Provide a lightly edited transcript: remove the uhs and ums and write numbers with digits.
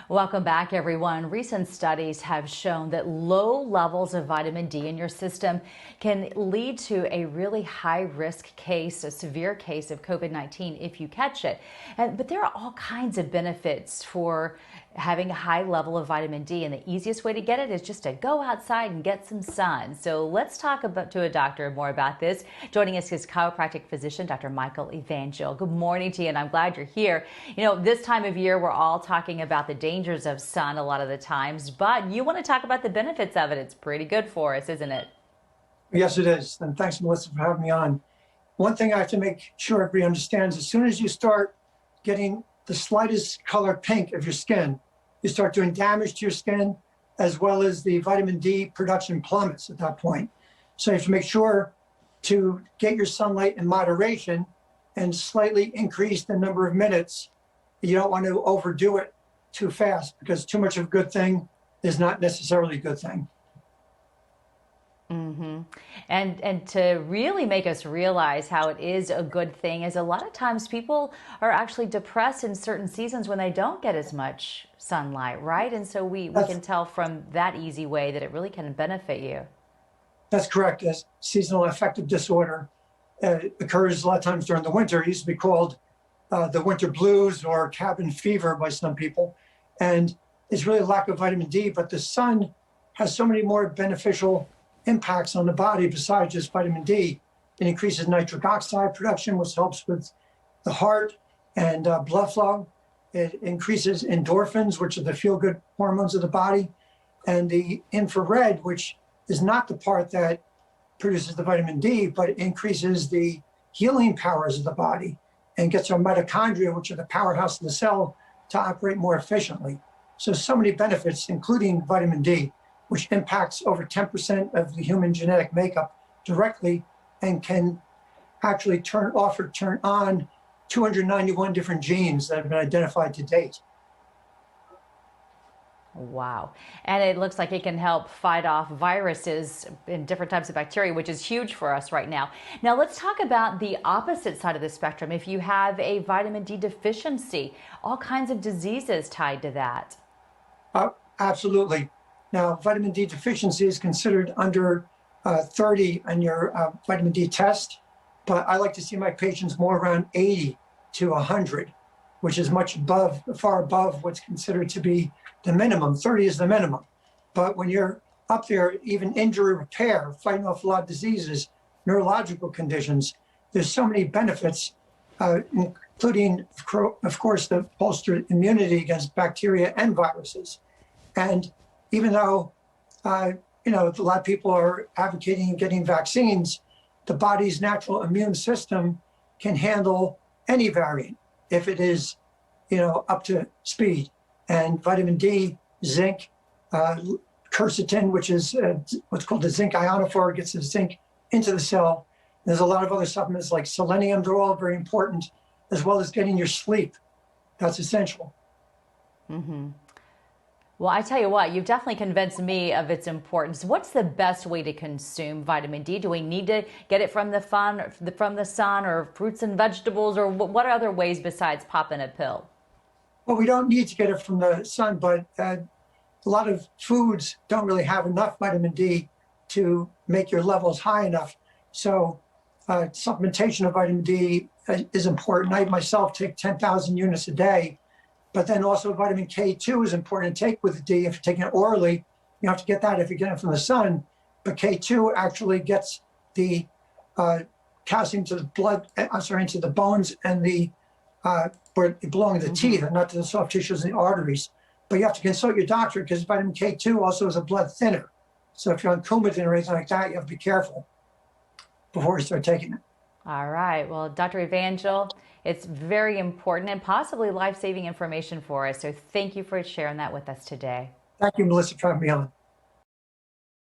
Welcome back, everyone. Recent studies have shown that low levels of vitamin D in your system can lead to a really high-risk case, a severe case of COVID-19 if you catch it. But there are all kinds of benefits for having a high level of vitamin D, and the easiest way to get it is just to go outside and get some sun. So let's talk to a doctor more about this. Joining us is chiropractic physician, Dr. Michael Evangel. Good morning to you, and I'm glad you're here. You know, this time of year, we're all talking about the dangers of sun a lot of the times, but you want to talk about the benefits of it. It's pretty good for us, isn't it? Yes, it is. And thanks, Melissa, for having me on. One thing I have to make sure everybody understands, as soon as you start getting the slightest color pink of your skin, you start doing damage to your skin, as well as the vitamin D production plummets at that point. So you have to make sure to get your sunlight in moderation and slightly increase the number of minutes. You don't want to overdo it too fast, because too much of a good thing is not necessarily a good thing. And to really make us realize how it is a good thing is a lot of times people are actually depressed in certain seasons when they don't get as much sunlight, right? And so we can tell from that easy way that it really can benefit you. That's correct. As seasonal affective disorder occurs a lot of times during the winter. It used to be called the winter blues or cabin fever by some people. And it's really a lack of vitamin D, but the sun has so many more beneficial impacts on the body besides just vitamin D. It increases nitric oxide production, which helps with the heart and blood flow. It increases endorphins, which are the feel-good hormones of the body. And the infrared, which is not the part that produces the vitamin D, but it increases the healing powers of the body and gets our mitochondria, which are the powerhouse of the cell, to operate more efficiently. So many benefits, including vitamin D, which impacts over 10% of the human genetic makeup directly and can actually turn off or turn on 291 different genes that have been identified to date. Wow. And it looks like it can help fight off viruses and different types of bacteria, which is huge for us right now. Now, let's talk about the opposite side of the spectrum. If you have a vitamin D deficiency, all kinds of diseases tied to that. Absolutely. Now, vitamin D deficiency is considered under 30 on your vitamin D test, but I like to see my patients more around 80 to 100, which is far above what's considered to be the minimum. 30 is the minimum. But when you're up there, even injury repair, fighting off a lot of diseases, neurological conditions, there's so many benefits, including, of course, the bolstered immunity against bacteria and viruses. And even though, a lot of people are advocating getting vaccines, the body's natural immune system can handle any variant if it is, up to speed. And vitamin D, zinc, quercetin, which is what's called the zinc ionophore, gets the zinc into the cell. There's a lot of other supplements like selenium. They're all very important, as well as getting your sleep. That's essential. Well, I tell you what, you've definitely convinced me of its importance. What's the best way to consume vitamin D? Do we need to get it from the sun or fruits and vegetables, or what are other ways besides popping a pill? Well, we don't need to get it from the sun, but a lot of foods don't really have enough vitamin D to make your levels high enough. So supplementation of vitamin D is important. I myself take 10,000 units a day. But then also vitamin K2 is important to take with the D. If you're taking it orally, you have to get that if you're getting it from the sun. But K2 actually gets the calcium to the blood, into the bones and where it belongs to the teeth and not to the soft tissues and the arteries. But you have to consult your doctor, because vitamin K2 also is a blood thinner. So if you're on Coumadin or anything like that, you have to be careful before you start taking it. All right. Well, Dr. Evangel, it's very important and possibly life-saving information for us. So thank you for sharing that with us today. Thank you, Melissa, for having me on.